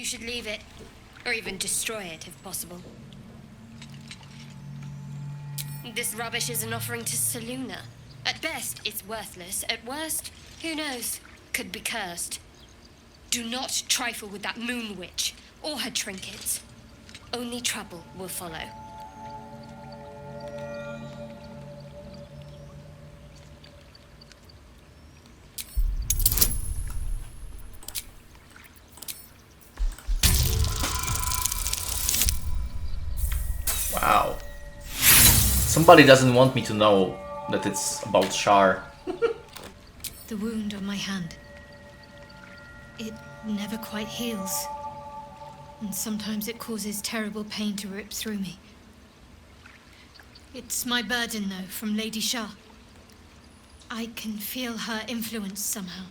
should leave it. Or even destroy it, if possible. This rubbish is an offering to Selune. At best, it's worthless. At worst, who knows? Could be cursed. Do not trifle with that moon witch, or her trinkets. Only trouble will follow. Wow. Somebody doesn't want me to know that it's about Shar. The wound on my hand. It never quite heals. And sometimes it causes terrible pain to rip through me. It's my burden, though, from Lady Shar. I can feel her influence somehow.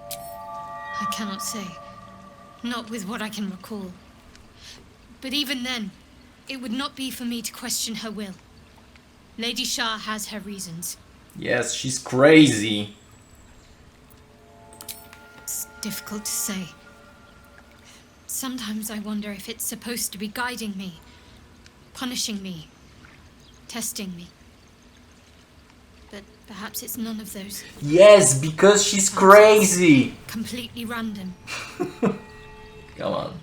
I cannot say. Not with what I can recall. But even then, it would not be for me to question her will. Lady Shar has her reasons. Yes, she's crazy. It's difficult to say. Sometimes I wonder if it's supposed to be guiding me, punishing me, testing me. But perhaps it's none of those. Yes, because she's crazy. Completely random. Come on.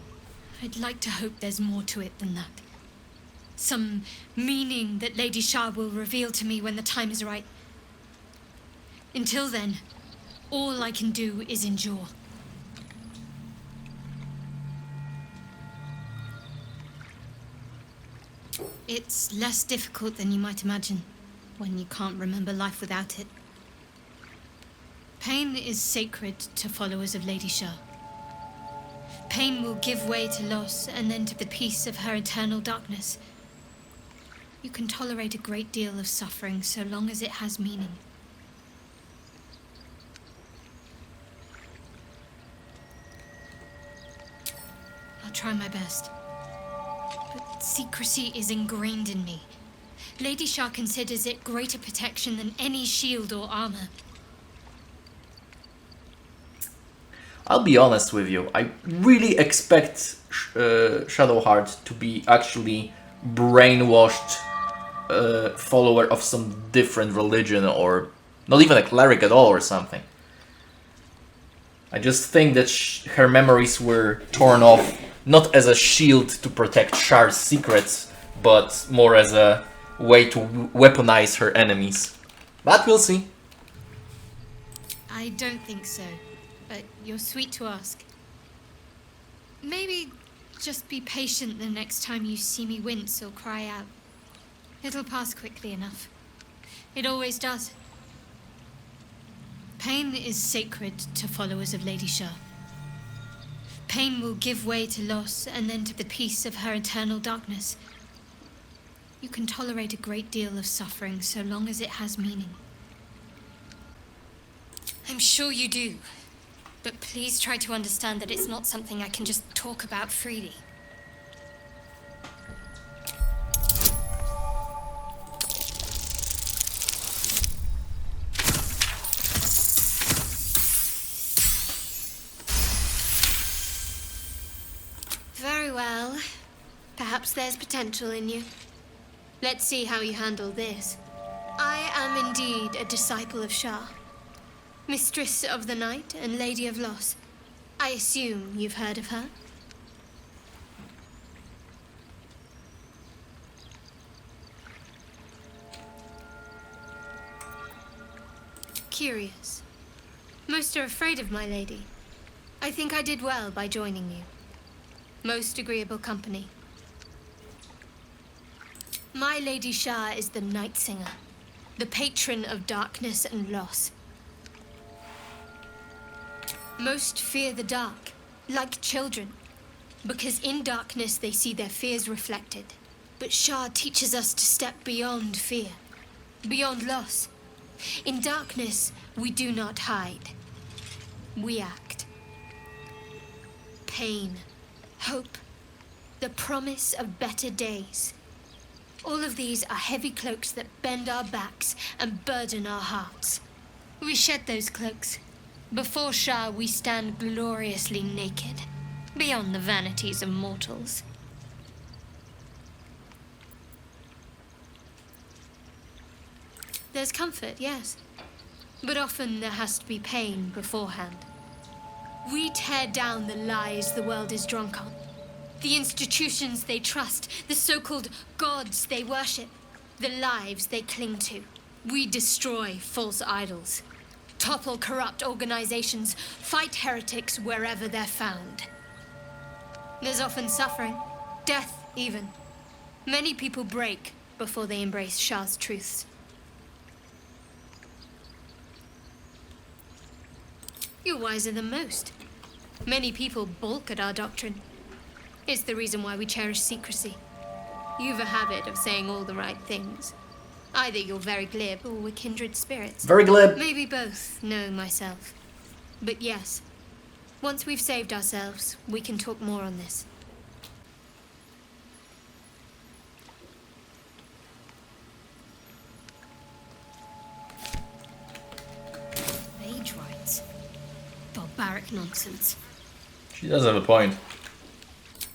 I'd like to hope there's more to it than that. Some meaning that Lady Shar will reveal to me when the time is right. Until then, all I can do is endure. It's less difficult than you might imagine when you can't remember life without it. Pain is sacred to followers of Lady Shar. Pain will give way to loss and then to the peace of her eternal darkness. You can tolerate a great deal of suffering so long as it has meaning. I'll try my best. But secrecy is ingrained in me. Lady Shar considers it greater protection than any shield or armor. I'll be honest with you. I really expect Shadowheart to be actually brainwashed follower of some different religion, or not even a cleric at all or something. I just think that her memories were torn off not as a shield to protect Shar's secrets, but more as a way to weaponize her enemies. But we'll see. I don't think so, but you're sweet to ask. Maybe just be patient the next time you see me wince or cry out. It'll pass quickly enough. It always does. Pain is sacred to followers of Lady Shar. Pain will give way to loss and then to the peace of her eternal darkness. You can tolerate a great deal of suffering so long as it has meaning. I'm sure you do. But please try to understand that it's not something I can just talk about freely. Very well. Perhaps there's potential in you. Let's see how you handle this. I am indeed a disciple of Shar. Mistress of the Night and Lady of Loss. I assume you've heard of her? Curious. Most are afraid of my lady. I think I did well by joining you. Most agreeable company. My Lady Shar is the Night Singer, the patron of darkness and loss. Most fear the dark, like children, because in darkness they see their fears reflected. But Shar teaches us to step beyond fear, beyond loss. In darkness, we do not hide. We act. Pain, hope, the promise of better days. All of these are heavy cloaks that bend our backs and burden our hearts. We shed those cloaks, Before Shar, we stand gloriously naked, beyond the vanities of mortals. There's comfort, yes. But often there has to be pain beforehand. We tear down the lies the world is drunk on. The institutions they trust, the so-called gods they worship, the lives they cling to. We destroy false idols, topple corrupt organizations, fight heretics wherever they're found. There's often suffering, death even. Many people break before they embrace Shar's truths. You're wiser than most. Many people balk at our doctrine. It's the reason why we cherish secrecy. You've a habit of saying all the right things. Either you're very glib or we're kindred spirits. Very glib. Maybe both, know myself. But yes, once we've saved ourselves, we can talk more on this. Age rights. Barbaric nonsense. She does have a point.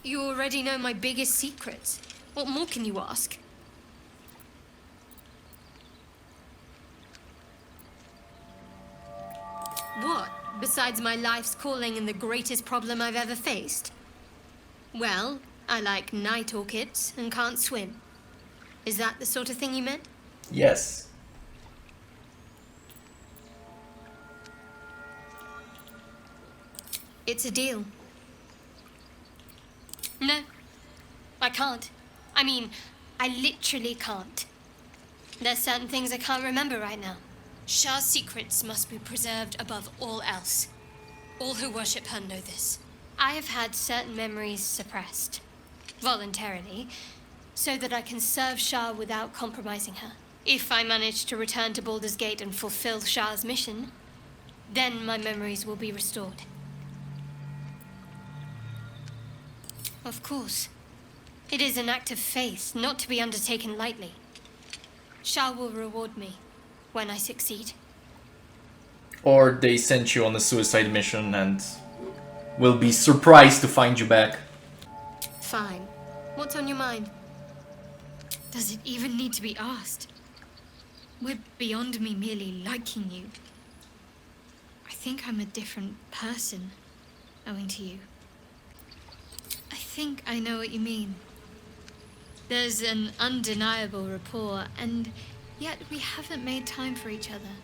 You already know my biggest secrets. What more can you ask? What, besides my life's calling and the greatest problem I've ever faced? Well, I like night orchids and can't swim. Is that the sort of thing you meant? Yes. It's a deal. No, I can't. I mean, I literally can't. There's certain things I can't remember right now. Shar's secrets must be preserved above all else. All who worship her know this. I have had certain memories suppressed, voluntarily, so that I can serve Shar without compromising her. If I manage to return to Baldur's Gate and fulfill Shar's mission, then my memories will be restored. Of course. It is an act of faith, not to be undertaken lightly. Shar will reward me when I succeed. Or they sent you on a suicide mission and will be surprised to find you back. Fine. What's on your mind? Does it even need to be asked? We're beyond me merely liking you. I think I'm a different person, owing to you. I think I know what you mean. There's an undeniable rapport, and yet we haven't made time for each other.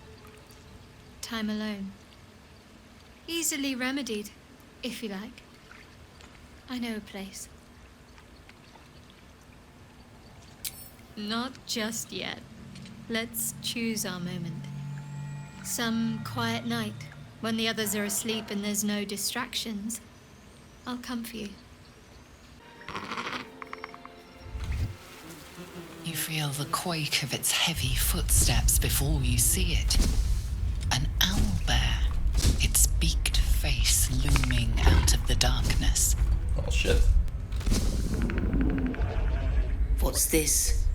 Time alone. Easily remedied, if you like. I know a place. Not just yet. Let's choose our moment. Some quiet night, when the others are asleep and there's no distractions, I'll come for you. You feel the quake of its heavy footsteps before you see it. An owlbear, its beaked face looming out of the darkness. Oh shit. What's this?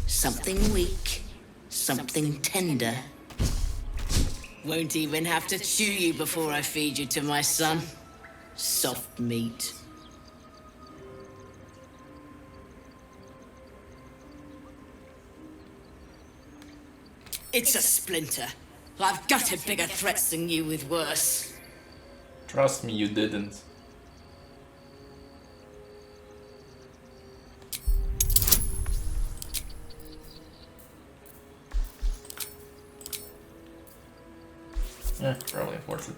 Something weak, something tender. Won't even have to chew you before I feed you to my son. Soft meat. It's a splinter. I've gutted bigger threats than you with worse. Trust me, you didn't. Yeah, probably worth it.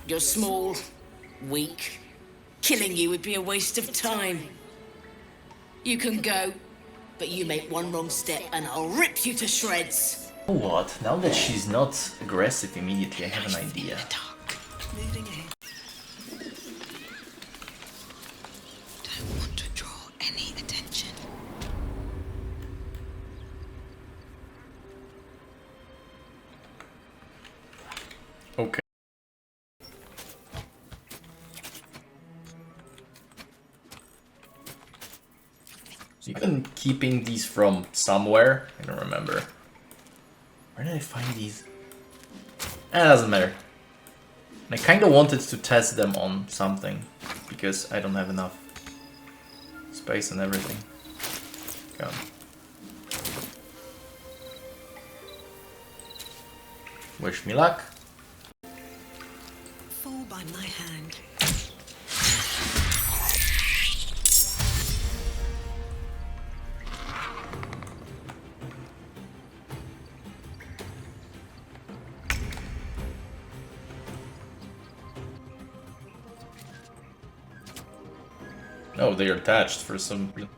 You're small, weak. Killing you would be a waste of time. You can go, but you make one wrong step and I'll rip you to shreds. You know what? Now that she's not aggressive immediately, I have an idea. Moving in. Don't want to draw any attention. Okay. So you can keeping these from somewhere. I don't remember. Where did I find these? It doesn't matter. I kind of wanted to test them on something because I don't have enough space and everything. Go. Wish me luck. Fall by my hand. Oh, they are attached for some reason.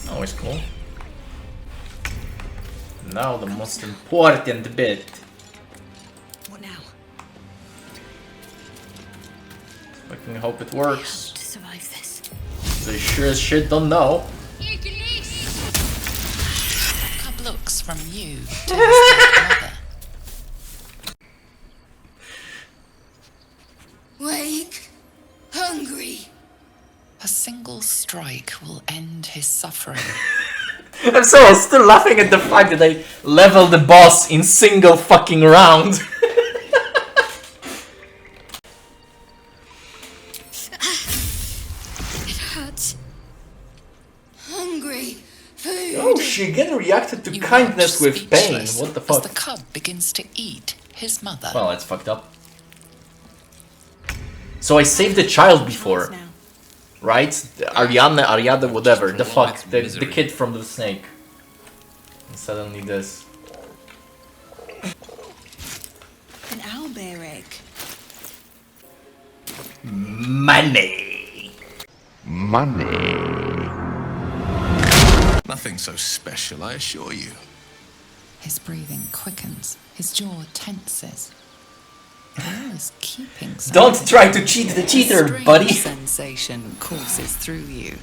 Always cool. Now the most important bit. What now? Fucking hope it works. To survive this. They sure as shit don't know. Cub looks from you to his dead mother. Wake. Hungry. A single strike will end his suffering. I'm still laughing at the fact that they leveled the boss in single fucking round. It hurts. Hungry. Food. Oh, she again reacted to You kindness watch with pain. speechless What the as fuck? the cub begins to eat his mother. Well, that's fucked up. So I saved the child before, Now. right? Ariadne, whatever. The fuck, the kid from the snake. And suddenly this. An owlbear egg. Money. Nothing so special, I assure you. His breathing quickens, his jaw tenses. Wyll is keeping something. Don't try to cheat the cheater, Strange buddy. sensation courses through you,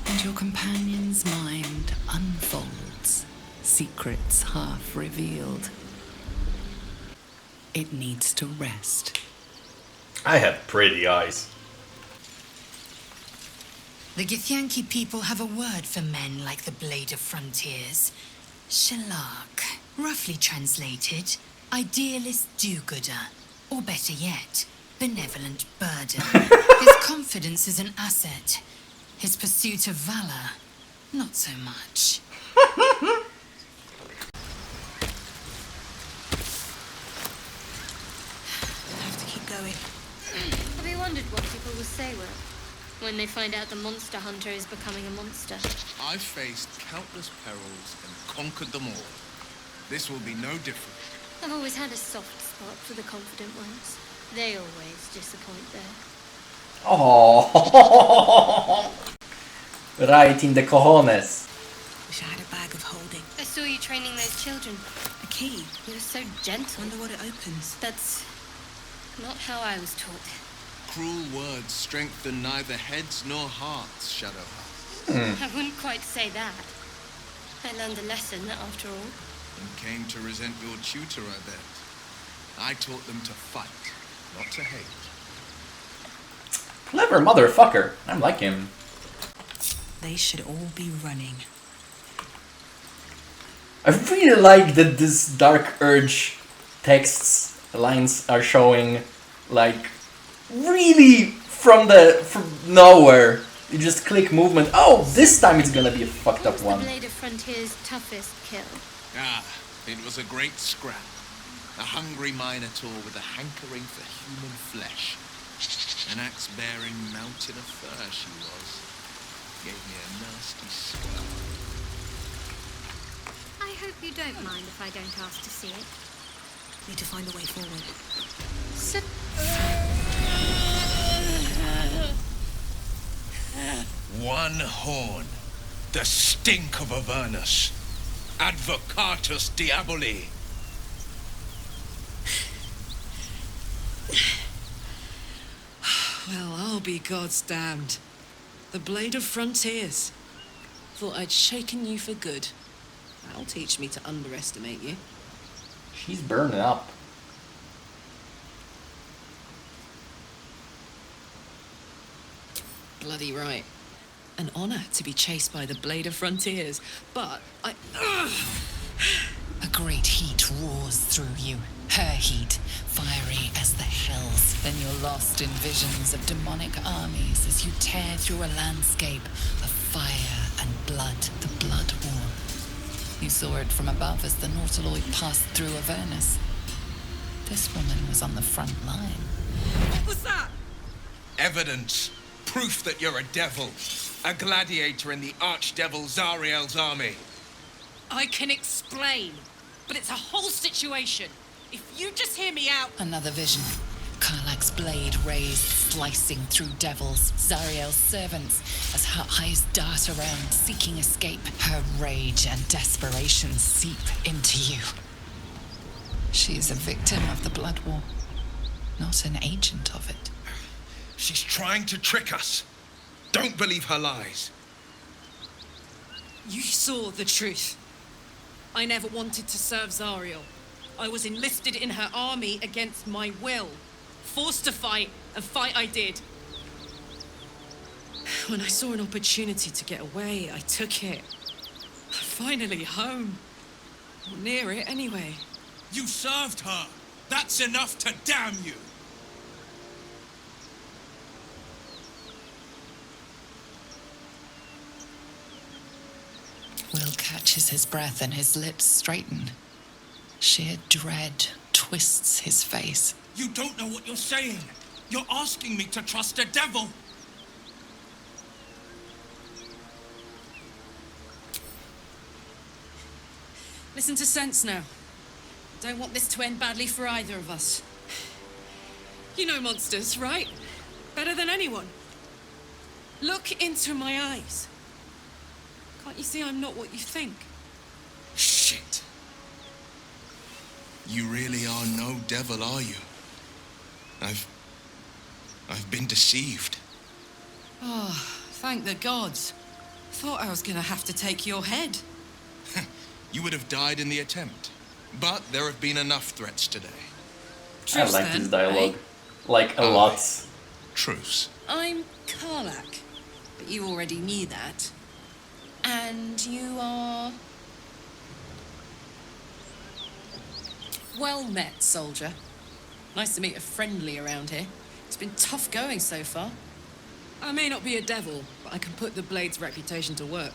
and your companion's mind unfolds, secrets half revealed. It needs to rest. I have pretty eyes. The Githyanki people have a word for men like the Blade of Frontiers. Shalak. Roughly translated, idealist do-gooder. Or better yet, benevolent burden. His confidence is an asset. His pursuit of valor, not so much. I have to keep going. Have you wondered what people will say, Wyll, when they find out the monster hunter is becoming a monster? I've faced countless perils and conquered them all. This will be no different. I've always had a soft spot for the confident ones. They always disappoint there. Oh, right in the cojones. Wish I had a bag of holding. I saw you training those children. A key. You were so gentle. Wonder what it opens. That's not how I was taught. Cruel words strengthen neither heads nor hearts, Shadowheart. I wouldn't quite say that. I learned a lesson, after all. And came to resent your tutor, I bet. I taught them to fight, not to hate. Clever motherfucker. I'm like him. They should all be running. I really like that this Dark Urge texts lines are showing, like, really from nowhere. You just click movement. Oh, this time it's gonna be a fucked up What's one. the Blade of Frontier's toughest kill? Ah, it was a great scrap. A hungry minotaur with a hankering for human flesh. An axe-bearing mountain of fur she was. Gave me a nasty scar. I hope you don't mind if I don't ask to see it. Need to find a way forward. One horn. The stink of Avernus. Advocatus Diaboli. be God's damned. The Blade of Frontiers. Thought I'd shaken you for good. That'll teach me to underestimate you. She's burning up. Bloody right. An honor to be chased by the Blade of Frontiers, but I... A great heat roars through you. Her heat, fiery as the hells. Then you're lost in visions of demonic armies as you tear through a landscape of fire and blood, the Blood War. You saw it from above as the Nautiloid passed through Avernus. This woman was on the front line. What was that? Evidence. Proof that you're a devil. A gladiator in the archdevil Zariel's army. I can explain, but it's a whole situation. If you just hear me out... Another vision. Karlach's blade raised, slicing through devils, Zariel's servants, as her eyes dart around, seeking escape. Her rage and desperation seep into you. She is a victim of the Blood War, not an agent of it. She's trying to trick us. Don't believe her lies. You saw the truth. I never wanted to serve Zariel. I was enlisted in her army against my will. Forced to fight, and fight I did. When I saw an opportunity to get away, I took it. Finally home. Or near it, anyway. You served her. That's enough to damn you. Wyll catches his breath and his lips straighten. Sheer dread twists his face. You don't know what you're saying. You're asking me to trust a devil. Listen to sense now. Don't want this to end badly for either of us. You know monsters, right? Better than anyone. Look into my eyes. Can't you see I'm not what you think? Shit. You really are no devil, are you? I've been deceived. Oh, thank the gods. Thought I was gonna have to take your head. You would have died in the attempt. But there have been enough threats today. Truce, I like then, this dialogue. eh? Like, a lot. Truce. I'm Karlach, but you already knew that. And you are... Well met, soldier. Nice to meet a friendly around here. It's been tough going so far. I may not be a devil, but I can put the Blade's reputation to work.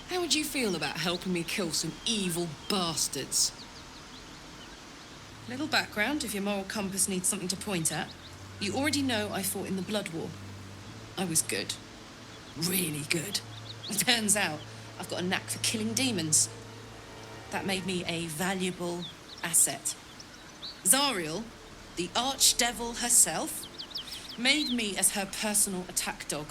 How would you feel about helping me kill some evil bastards? Little background, if your moral compass needs something to point at. You already know I fought in the Blood War. I was good. Really good. Turns out, I've got a knack for killing demons. That made me a valuable asset. Zariel, the archdevil herself, made me as her personal attack dog.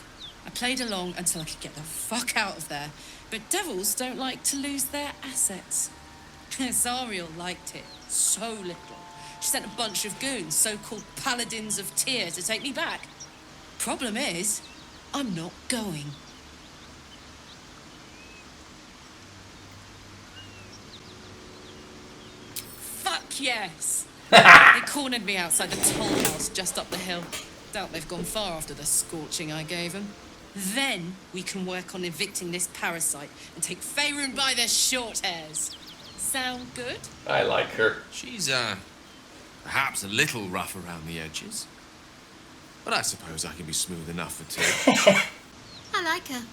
I played along until I could get the fuck out of there. But devils don't like to lose their assets. Zariel liked it so little. She sent a bunch of goons, so-called paladins of Tyr, to take me back. Problem is, I'm not going. Fuck yes! They cornered me outside the toll house just up the hill. Doubt they've gone far after the scorching I gave them. Then we can work on evicting this parasite and take Faerun by the short hairs. Sound good? I like her. She's, perhaps a little rough around the edges. But I suppose I can be smooth enough for two. I like her.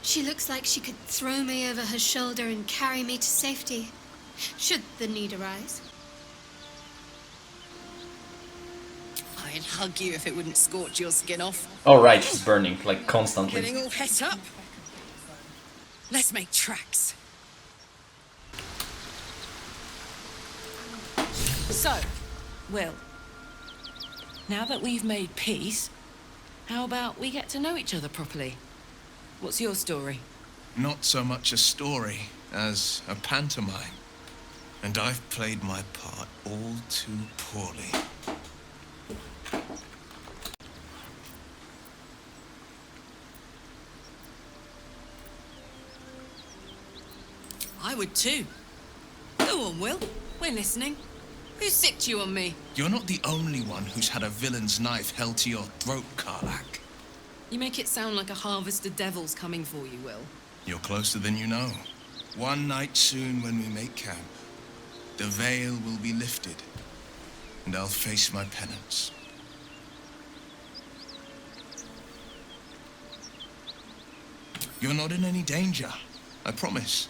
She looks like she could throw me over her shoulder and carry me to safety, should the need arise. I'd hug you if it wouldn't scorch your skin off. Oh right, she's burning, like, constantly. Getting all het up. Let's make tracks. So, Wyll, now that we've made peace, how about we get to know each other properly? What's your story? Not so much a story as a pantomime. And I've played my part all too poorly. would too. Go on, Wyll. We're listening. Who sicked you on me? You're not the only one who's had a villain's knife held to your throat, Karlach. You make it sound like a harvest of devils coming for you, Wyll. You're closer than you know. One night soon when we make camp, the veil will be lifted, and I'll face my penance. You're not in any danger, I promise.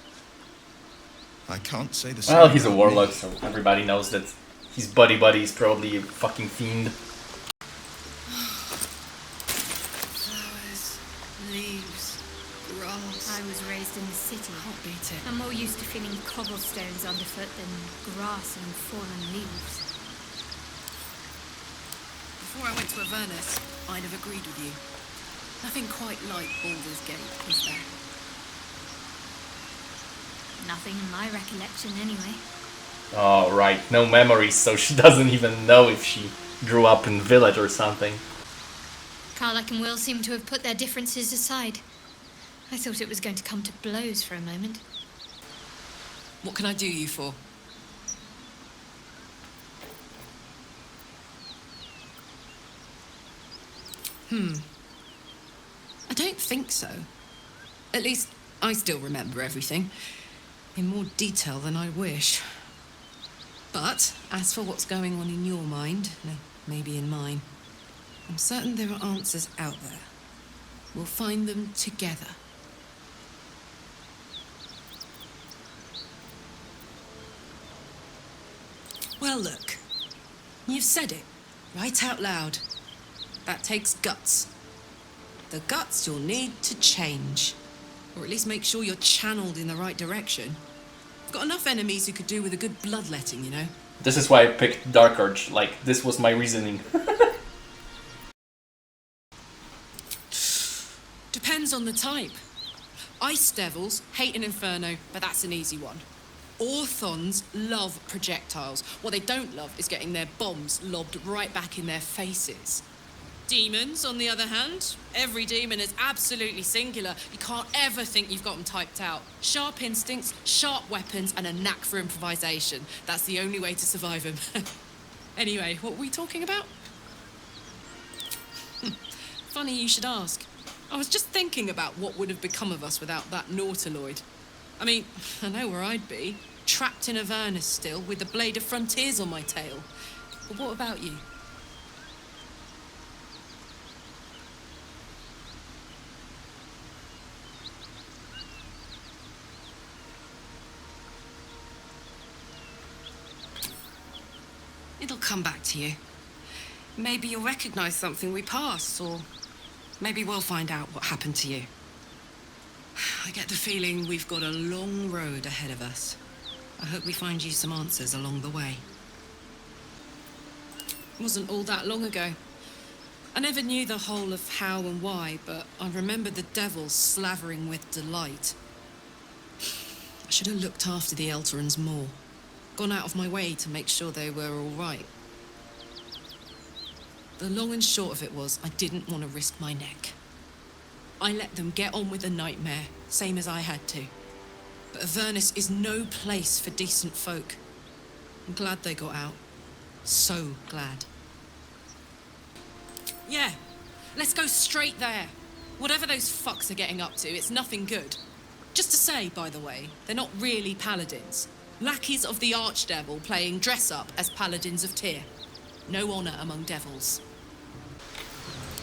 I can't say the same. Well, he's a about warlock, me. so everybody knows that his buddy is probably a fucking fiend. Flowers, leaves, grass. I was raised in the city. Can't beat it. I'm more used to feeling cobblestones underfoot than grass and fallen leaves. Before I went to Avernus, I'd have agreed with you. Nothing quite like Baldur's Gate, is there? Nothing in my recollection, anyway. Oh, right, no memories, so she doesn't even know if she grew up in village or something. Karlach and Wyll seem to have put their differences aside. I thought it was going to come to blows for a moment. What can I do you for? I don't think so. At least, I still remember everything. In more detail than I wish. But, as for what's going on in your mind, maybe in mine, I'm certain there are answers out there. We'll find them together. Well, look. You've said it, right out loud. That takes guts. The guts you'll need to change. Or at least make sure you're channeled in the right direction. I've got enough enemies who could do with a good bloodletting, you know? This is why I picked Dark Urge, like, this was my reasoning. Depends on the type. Ice devils hate an inferno, but that's an easy one. Orthons love projectiles. What they don't love is getting their bombs lobbed right back in their faces. Demons, on the other hand, every demon is absolutely singular. You can't ever think you've got them typed out. Sharp instincts, sharp weapons, and a knack for improvisation. That's the only way to survive them. Anyway, what were we talking about? Funny you should ask. I was just thinking about what would have become of us without that Nautiloid. I mean, I know where I'd be. Trapped in Avernus still, with the Blade of Frontiers on my tail. But what about you? It'll come back to you. Maybe you'll recognize something we passed, or maybe we'll find out what happened to you. I get the feeling we've got a long road ahead of us. I hope we find you some answers along the way. It wasn't all that long ago. I never knew the whole of how and why, but I remember the devils slavering with delight. I should have looked after the Elterans more. Gone out of my way to make sure they were all right. The long and short of it was, I didn't want to risk my neck. I let them get on with the nightmare, same as I had to. But Avernus is no place for decent folk. I'm glad they got out. So glad. Yeah, let's go straight there. Whatever those fucks are getting up to, it's nothing good. Just to say, by the way, they're not really paladins. Lackeys of the Archdevil playing dress-up as paladins of Tyr. No honor among devils.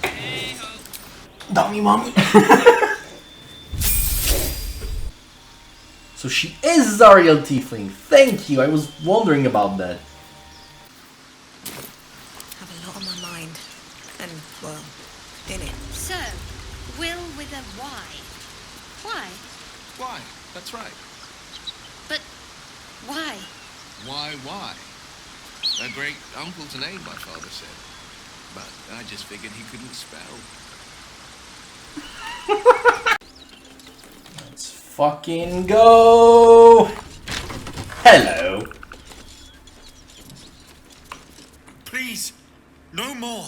Hey-ho. Dummy mommy. So she is Zariel Tiefling. Thank you. I was wondering about that. Have a lot on my mind. And, well, in it. So, Wyll with a Y. Why? Why? That's right. But why? Why? A great uncle to name, my father said. But I just figured he couldn't spell. Let's fucking go! Hello. Please, no more.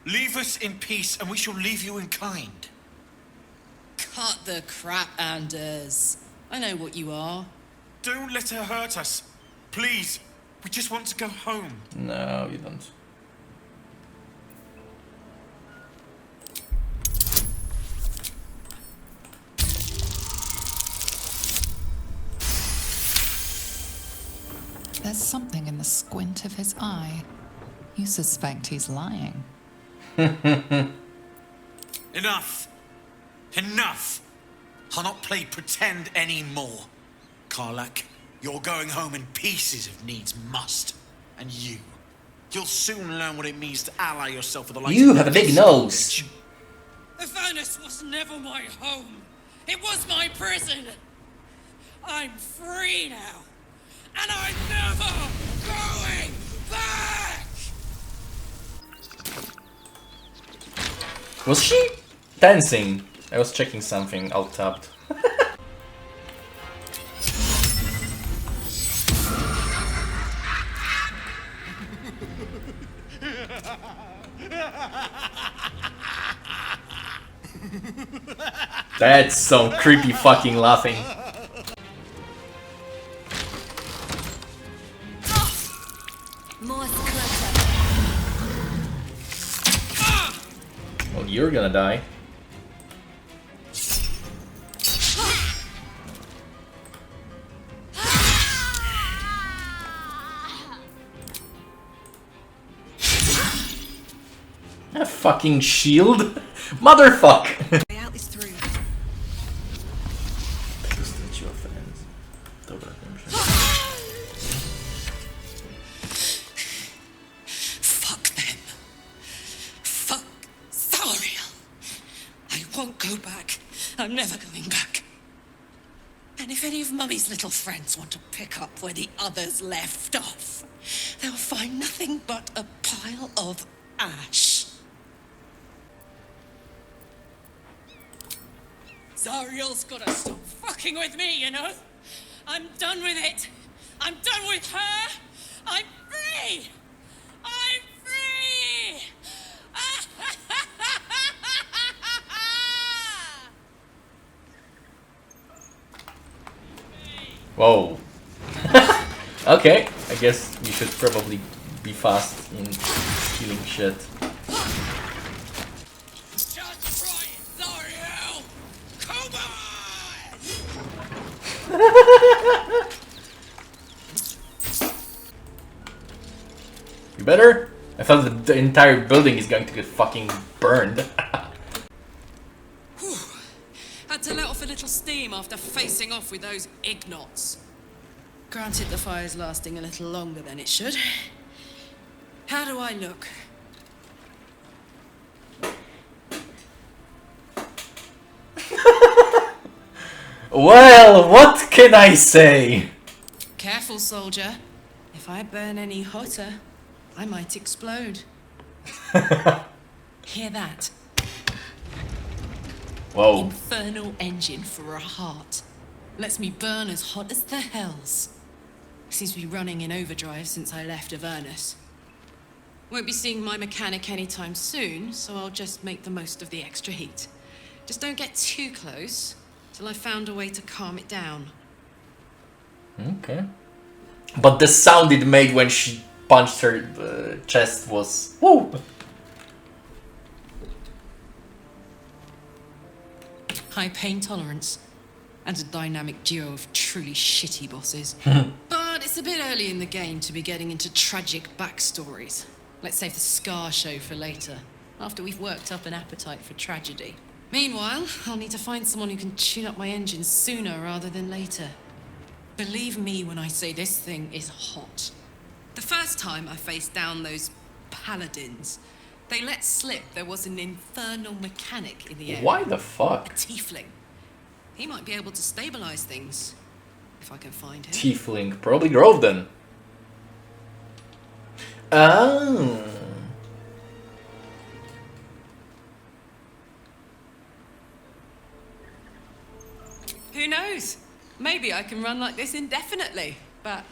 Leave us in peace and we shall leave you in kind. Cut the crap, Anders. I know what you are. Don't let her hurt us. Please. We just want to go home. No, you don't. There's something in the squint of his eye. You suspect he's lying. Enough. Enough. I'll not play pretend anymore. Karlach, you're going home in pieces if needs must. And you'll soon learn what it means to ally yourself with the likes You of have a big this nose. village. Avernus was never my home. It was my prison. I'm free now. And I'm never going back! Was she dancing? I was checking something, alt tabbed. That's some creepy fucking laughing. Well, you're gonna die. A fucking shield? Motherfuck! Way out is through. Fuck them. Fuck Zariel. I won't go back. I'm never going back. And if any of Mummy's little friends want to pick up where the others left off, they'll find nothing but a pile of ash. Zariel's gotta stop fucking with me, you know? I'm done with it. I'm done with her. I'm free. I'm free. Whoa. Okay, I guess you should probably be fast in killing shit. Just right, Zariel. Come on. You better? I thought the entire building is going to get fucking burned. Had to let off a little steam after facing off with those ignots. Granted, the fire's lasting a little longer than it should. How do I look? Well, what can I say? Careful, soldier. If I burn any hotter, I might explode. Hear that? Whoa. Infernal engine for a heart. Lets me burn as hot as the hells. Seems to be running in overdrive since I left Avernus. Won't be seeing my mechanic anytime soon, so I'll just make the most of the extra heat. Just don't get too close till I've found a way to calm it down. Okay. But the sound it made when she punched her chest was... Woo! High pain tolerance, and a dynamic duo of truly shitty bosses. But it's a bit early in the game to be getting into tragic backstories. Let's save the Scar show for later, after we've worked up an appetite for tragedy. Meanwhile, I'll need to find someone who can tune up my engines sooner rather than later. Believe me when I say this thing is hot. The first time I faced down those paladins, they let slip there was an infernal mechanic in the area. Why the fuck? A tiefling. He might be able to stabilize things, if I can find him. Tiefling. Probably Grove then. Oh. Who knows? Maybe I can run like this indefinitely, but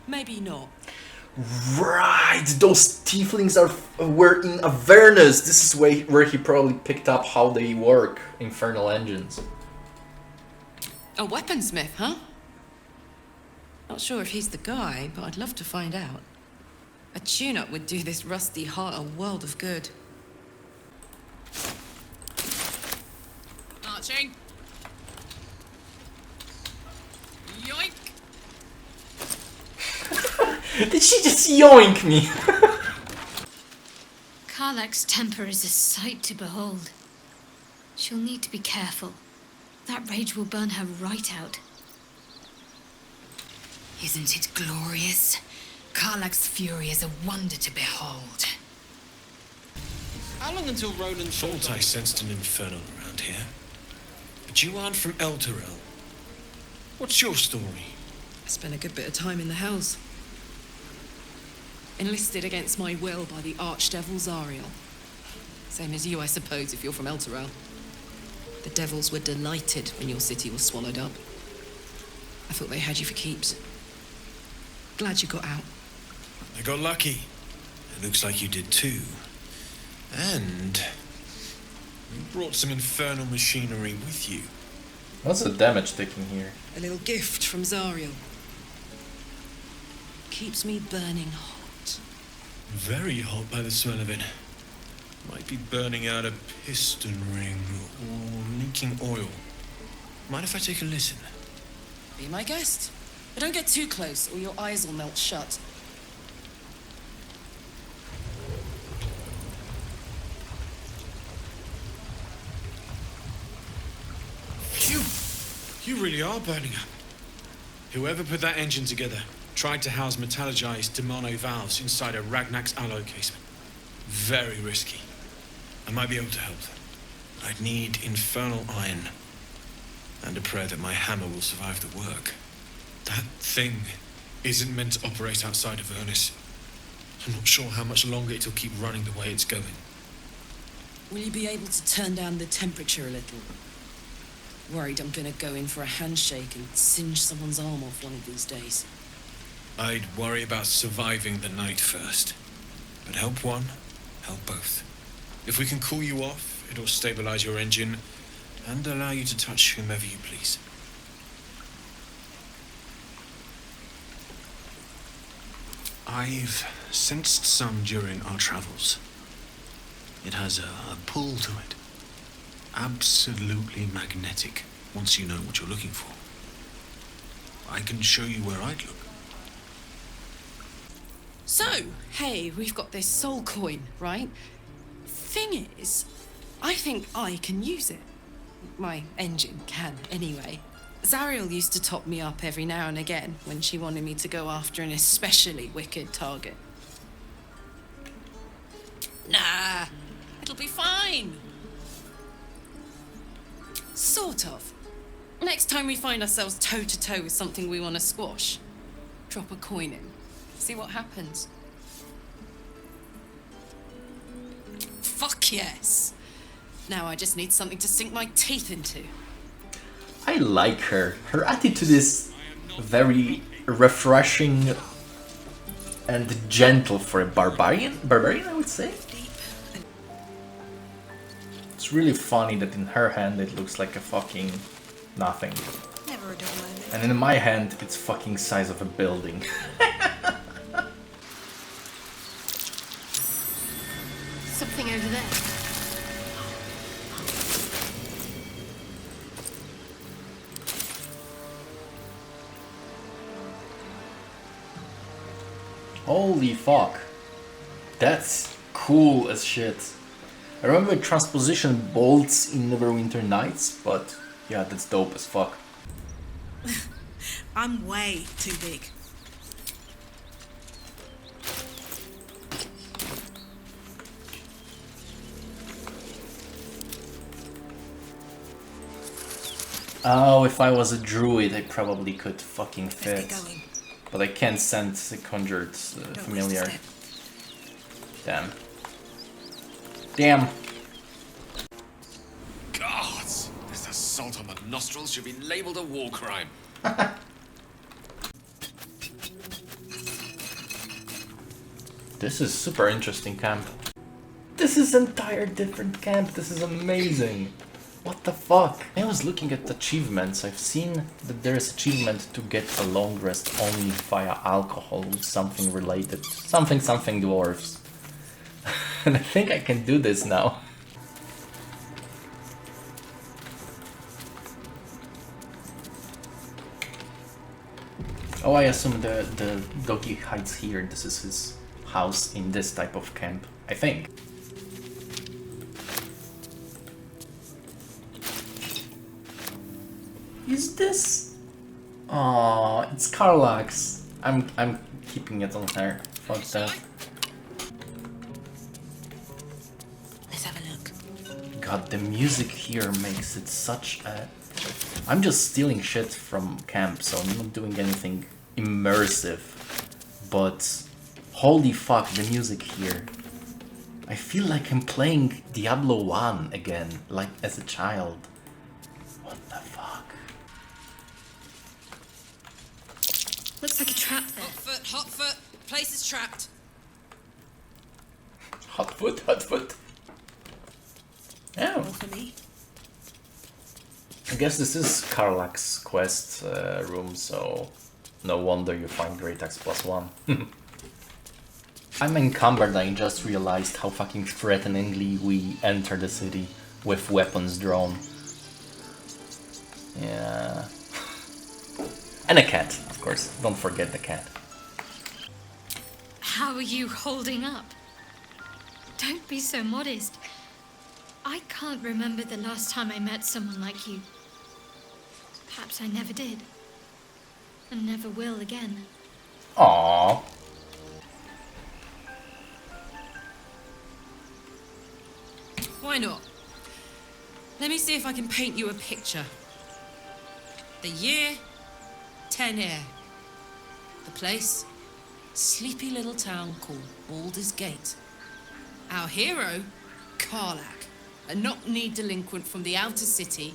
maybe not. Right, those tieflings were in Avernus. This is where he probably picked up how they work, infernal engines. A weaponsmith, huh? Not sure if he's the guy, but I'd love to find out. A tune-up would do this rusty heart a world of good. Marching. Yoink! Did she just yoink me? Karlach's temper is a sight to behold. She'll need to be careful. That rage will burn her right out. Isn't it glorious? Karlach's fury is a wonder to behold. How long until Roland thought I sensed an infernal around here? But you aren't from Elturel. What's your story? I spent a good bit of time in the Hells. Enlisted against my will by the Archdevil Zariel. Same as you, I suppose, if you're from Elturel. The devils were delighted when your city was swallowed up. I thought they had you for keeps. Glad you got out. I got lucky. It looks like you did too. And you brought some infernal machinery with you. What's the damage taking here? A little gift from Zariel. Keeps me burning hot. Very hot by the smell of it. Might be burning out a piston ring or leaking oil. Mind if I take a listen? Be my guest. But don't get too close or your eyes will melt shut. Phew! You really are burning up. Whoever put that engine together tried to house metallurgized demono valves inside a Ragnak's alloy casement. Very risky. I might be able to help. I'd need infernal iron. And a prayer that my hammer will survive the work. That thing isn't meant to operate outside of Ernest. I'm not sure how much longer it'll keep running the way it's going. Will you be able to turn down the temperature a little? Worried I'm gonna go in for a handshake and singe someone's arm off one of these days. I'd worry about surviving the night first. But help one, help both. If we can cool you off, it'll stabilize your engine and allow you to touch whomever you please. I've sensed some during our travels. It has a pull to it. Absolutely magnetic, once you know what you're looking for. I can show you where I'd look. So, hey, we've got this soul coin, right? Thing is, I think I can use it. My engine can, anyway. Zariel used to top me up every now and again when she wanted me to go after an especially wicked target. Nah, it'll be fine. Sort of. Next time we find ourselves toe-to-toe with something we want to squash, drop a coin in. See what happens. Fuck yes. Now I just need something to sink my teeth into. I like her. Her attitude is very refreshing and gentle for a barbarian. Barbarian, I would say. It's really funny that in her hand it looks like a fucking nothing. Never a dull moment. And in my hand it's fucking size of a building. Something over there. Holy fuck. That's cool as shit. I remember transposition bolts in Neverwinter Nights, but yeah, that's dope as fuck. I'm way too big. Oh, if I was a druid, I probably could fucking Let's fit. get going. But I can't sense a conjured Don't familiar. waste a step. Damn. Damn. God, this assault on the nostrils should be labeled a war crime. This is super interesting camp. This is entire different camp. This is amazing. What the fuck? I was looking at achievements. I've seen that there is achievement to get a long rest only via alcohol, something related, something dwarves. And I think I can do this now. Oh, I assume the doggy hides here. This is his house in this type of camp, I think. Is this? Oh, it's Karlach's. I'm keeping it on her. Fuck that. Let's have a look. God, the music here makes it such a... I'm just stealing shit from camp, so I'm not doing anything immersive. But holy fuck, the music here. I feel like I'm playing Diablo 1 again, like as a child. What the fuck? Looks like a trap there. Hot foot. Place is trapped. Hot foot. Oh. For me. I guess this is Karlach's quest room, so no wonder you find Great Axe +1. I'm encumbered. I just realized how fucking threateningly we enter the city with weapons drawn. Yeah. And a cat, of course. Don't forget the cat. How are you holding up? Don't be so modest. I can't remember the last time I met someone like you. Perhaps I never did. And never will again. Aww. Why not? Let me see if I can paint you a picture. The year, 10 air. The place, sleepy little town called Baldur's Gate. Our hero, Karlach, a knock-knee delinquent from the outer city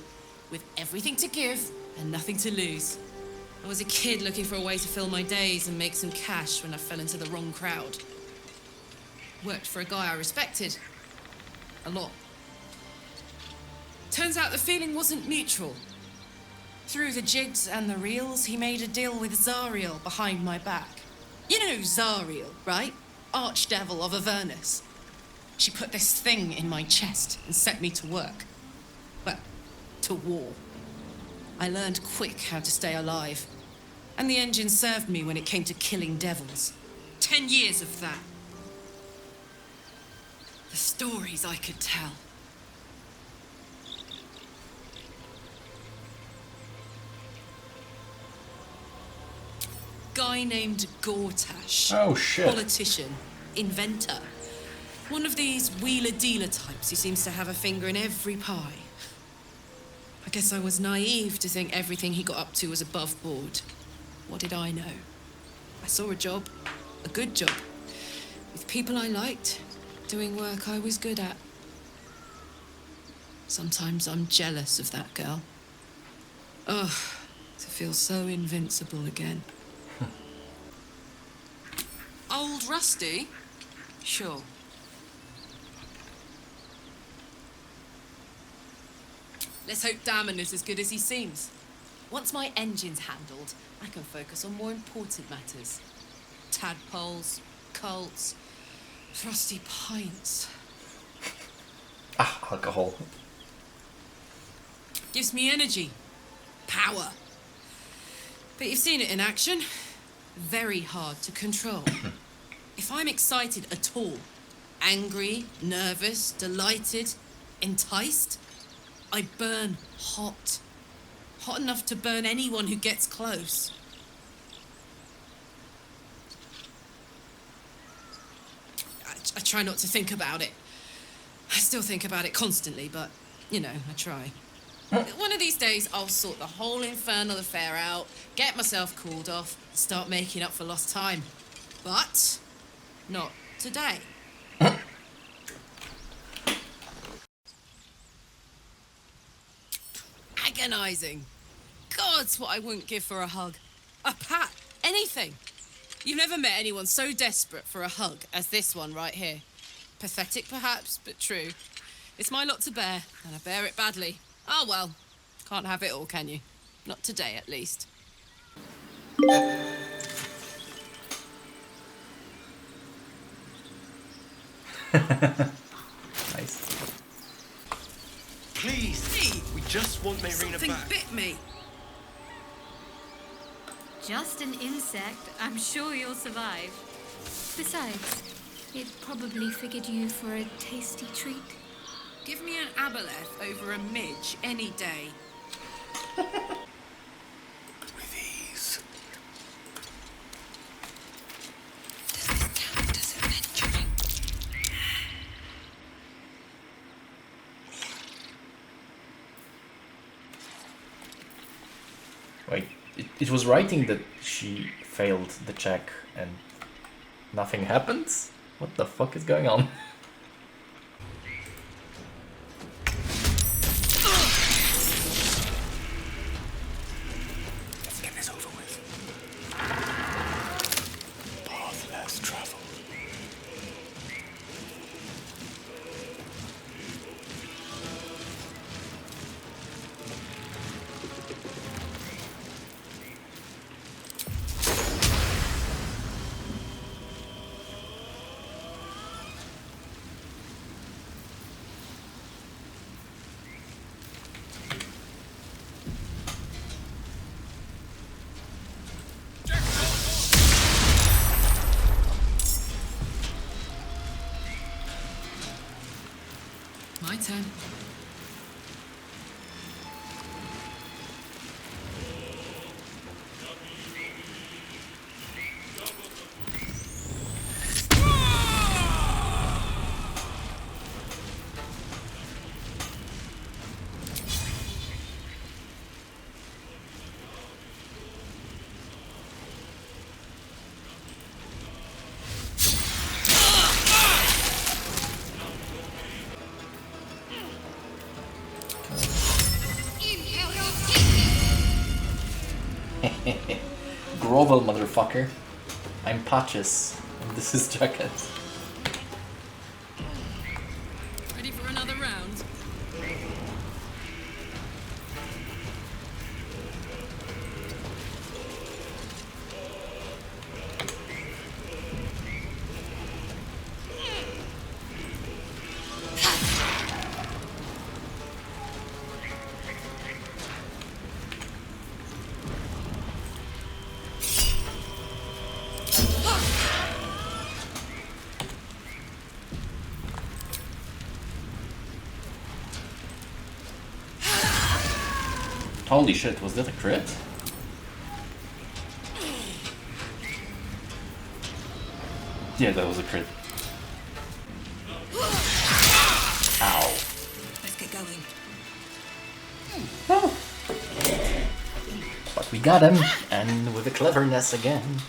with everything to give and nothing to lose. I was a kid looking for a way to fill my days and make some cash when I fell into the wrong crowd. Worked for a guy I respected. A lot. Turns out the feeling wasn't mutual. Through the jigs and the reels, he made a deal with Zariel behind my back. You know Zariel, right? Archdevil of Avernus. She put this thing in my chest and set me to work. Well, to war. I learned quick how to stay alive. And the engine served me when it came to killing devils. 10 years of that. The stories I could tell. Guy named Gortash. Oh shit. Politician. Inventor. One of these wheeler-dealer types who seems to have a finger in every pie. I guess I was naive to think everything he got up to was above board. What did I know? I saw a job. A good job. With people I liked. Doing work I was good at. Sometimes I'm jealous of that girl. Ugh, to feel so invincible again. Old Rusty? Sure. Let's hope Damon is as good as he seems. Once my engine's handled, I can focus on more important matters. Tadpoles, cults, frosty pints. Ah, alcohol. Gives me energy. Power. But you've seen it in action. Very hard to control. If I'm excited at all, angry, nervous, delighted, enticed, I burn hot. Hot enough to burn anyone who gets close. I try not to think about it. I still think about it constantly, but, you know, I try. One of these days, I'll sort the whole infernal affair out, get myself cooled off, start making up for lost time. But not today. Agonizing. God's what I wouldn't give for a hug. A pat. Anything. You've never met anyone so desperate for a hug as this one right here. Pathetic, perhaps, but true. It's my lot to bear, and I bear it badly. Oh well, can't have it all, can you? Not today, at least. Nice. Please, Hey, we just want Mayrina something back. bit me. Just an insect. I'm sure you'll survive. Besides, it probably figured you for a tasty treat. Give me an aboleth over a midge any day. With ease. Does this count as adventuring? Wait, it was writing that she failed the check and nothing happens? What the fuck is going on? Let's get this over with. Path less traveled. My turn. Grovel, motherfucker. I'm Patches, and this is Jacket. Ready for another round? Holy shit, was that a crit? Yeah, that was a crit. Ow. Let's get going. But we got him, and with the cleverness again.